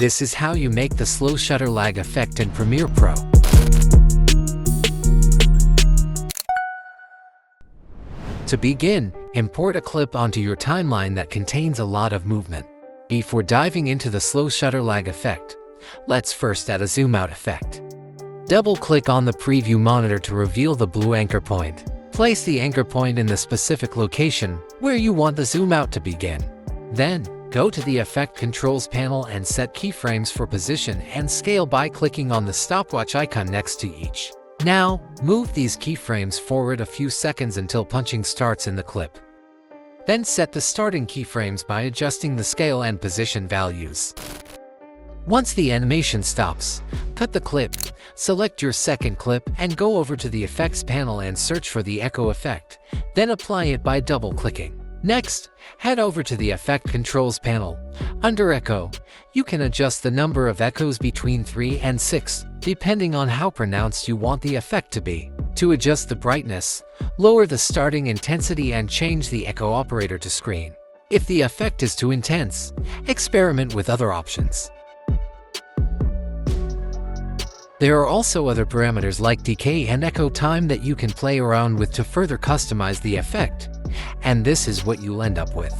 This is how you make the slow shutter lag effect in Premiere Pro. To begin, import a clip onto your timeline that contains a lot of movement. Before diving into the slow shutter lag effect, let's first add a zoom out effect. Double-click on the preview monitor to reveal the blue anchor point. Place the anchor point in the specific location where you want the zoom out to begin. Then, go to the Effect Controls panel and set keyframes for position and scale by clicking on the stopwatch icon next to each. Now, move these keyframes forward a few seconds until punching starts in the clip. Then set the starting keyframes by adjusting the scale and position values. Once the animation stops, cut the clip, select your second clip and go over to the Effects panel and search for the echo effect, then apply it by double-clicking. Next, head over to the Effect Controls panel. Under Echo, you can adjust the number of echoes between 3 and 6, depending on how pronounced you want the effect to be. To adjust the brightness, lower the starting intensity and change the echo operator to screen. If the effect is too intense, experiment with other options. There are also other parameters like decay and echo time that you can play around with to further customize the effect, and this is what you'll end up with.